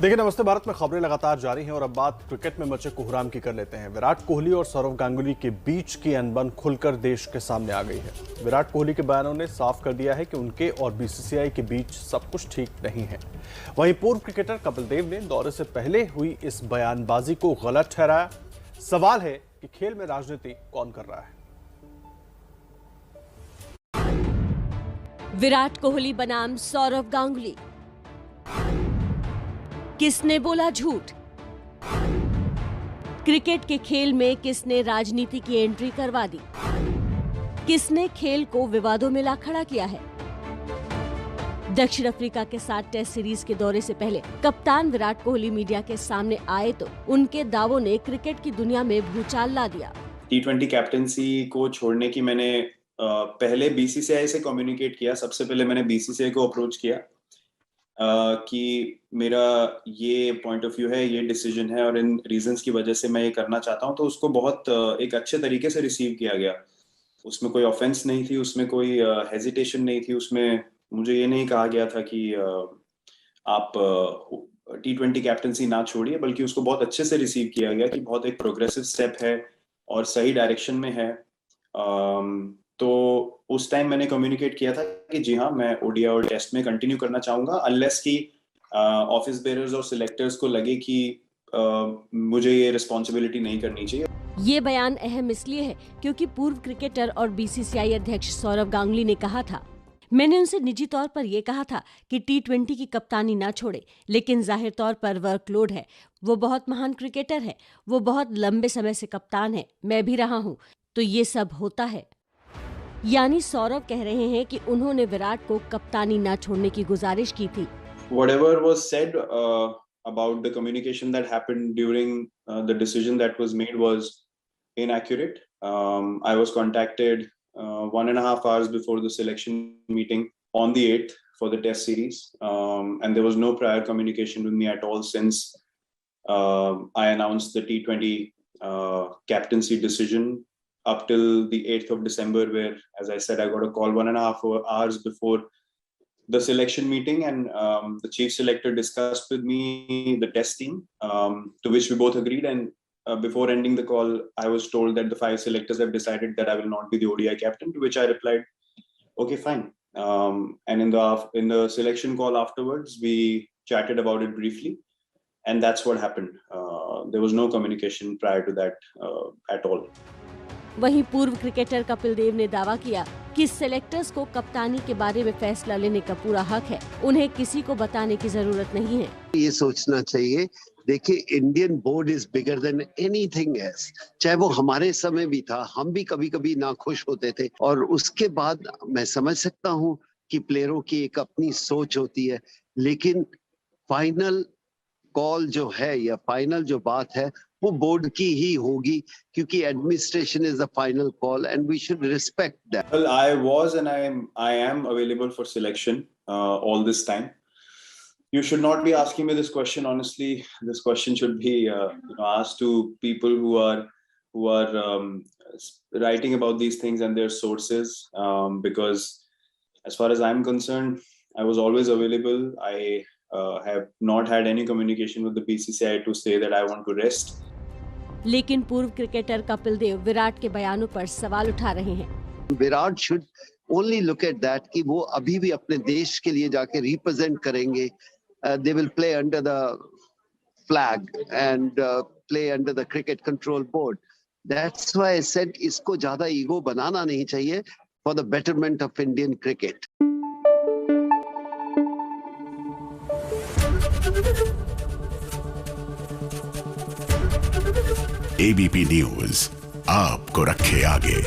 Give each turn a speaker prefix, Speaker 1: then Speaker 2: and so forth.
Speaker 1: देखिए नमस्ते भारत में खबरें लगातार जारी हैं और अब बात क्रिकेट में मचे कोहराम की कर लेते हैं। विराट कोहली और सौरव गांगुली के बीच की अनबन खुलकर देश के सामने आ गई है। विराट कोहली के बयानों ने साफ कर दिया है कि उनके और बीसीसीआई के बीच सब कुछ ठीक नहीं है। वहीं पूर्व क्रिकेटर कपिल देव ने दौरे से पहले हुई इस बयानबाजी को गलत ठहराया। सवाल है कि खेल में राजनीति कौन कर रहा है।
Speaker 2: विराट कोहली बनाम सौरव गांगुली, किसने बोला झूठ? क्रिकेट के खेल में किसने राजनीति की एंट्री करवा दी? किसने खेल को विवादों में ला खड़ा किया है? दक्षिण अफ्रीका के साथ टेस्ट सीरीज के दौरे से पहले कप्तान विराट कोहली मीडिया के सामने आए तो उनके दावों ने क्रिकेट की दुनिया में भूचाल ला दिया।
Speaker 3: T20 कैप्टनसी को छोड़ने की मैंने पहले बीसीसीआई से कम्युनिकेट किया। सबसे पहले मैंने बीसीसीआई को अप्रोच किया कि मेरा ये पॉइंट ऑफ व्यू है, ये डिसीजन है और इन रीजंस की वजह से मैं ये करना चाहता हूँ। तो उसको बहुत एक अच्छे तरीके से रिसीव किया गया। उसमें कोई ऑफेंस नहीं थी, उसमें कोई हेजिटेशन नहीं थी। उसमें मुझे ये नहीं कहा गया था कि आप T20 कैप्टनसी ना छोड़िए, बल्कि उसको बहुत अच्छे से रिसीव किया गया कि बहुत एक प्रोग्रेसिव स्टेप है और सही डायरेक्शन में है। तो उस टाइम मैंने कम्युनिकेट किया था कि जी हाँ, मैं ओडीआई और टेस्ट में कंटिन्यू करना चाहूंगा अनलेस कि ऑफिस बेयरर्स और सिलेक्टर्स को लगे कि मुझे ये रिस्पॉन्सिबिलिटी नहीं करनी चाहिए।
Speaker 2: ये बयान अहम इसलिए है क्योंकि पूर्व क्रिकेटर और बीसीसीआई अध्यक्ष सौरव गांगुली ने कहा था, मैंने उनसे निजी तौर पर यह कहा था कि T20 की कप्तानी ना छोड़े, लेकिन जाहिर तौर पर वर्कलोड है। वो बहुत महान क्रिकेटर है, वो बहुत लंबे समय से कप्तान है, मैं भी रहा हूँ, तो ये सब होता है। यानी सौरव कह रहे हैं कि उन्होंने विराट को कप्तानी ना छोड़ने की गुजारिश की थी।
Speaker 3: Whatever was said about the communication that happened during the decision that was made was inaccurate. I was contacted 1.5 hours before the selection meeting on the 8th for the test series, and there was no prior communication with me at all since I announced the T20 captaincy decision up till the 8th of December, where, as I said, I got a call 1.5 hours before the selection meeting, and the chief selector discussed with me the test team, to which we both agreed. And before ending the call, I was told that the 5 selectors have decided that I will not be the ODI captain, to which I replied, okay, fine. And in the selection call afterwards, we chatted about it briefly, and that's what happened. There was no communication prior to that at all.
Speaker 2: वहीं पूर्व cricketer Kapil Dev ने दावा किया कि selectors को कप्तानी के बारे में फैसला लेने का पूरा हक है, उन्हें किसी को बताने की जरूरत नहीं है।
Speaker 4: ये सोचना चाहिए, देखिए, Indian board is bigger than anything else. चाहे वो हमारे समय भी था, हम भी कभी कभी नाखुश होते थे, और उसके बाद मैं समझ सकता हूँ कि प्लेयरों की एक अपनी सोच होती है, लेकिन फाइनल कॉल जो है या फाइनल जो बात है वो बोर्ड की ही होगी, क्योंकि administration is the final call and we should respect that.
Speaker 3: Well, I was and I am available for selection all this time. You should not be asking me this question. Honestly, this question should be asked to people who are writing about these things and their sources, because as far as I'm concerned, I was always available. I have not had any communication with the BCCI to say that I want to rest.
Speaker 2: लेकिन पूर्व cricketer Kapil Dev Virat के बयानों पर सवाल उठा रहे हैं।
Speaker 4: Virat should only look at that कि वो अभी भी अपने देश के लिए जाके रिप्रेजेंट करेंगे। They will play under the flag and play under the cricket control board. That's why I said इसको ज्यादा ईगो बनाना नहीं चाहिए for the betterment of Indian cricket.
Speaker 5: ABP news आपको रखे आगे।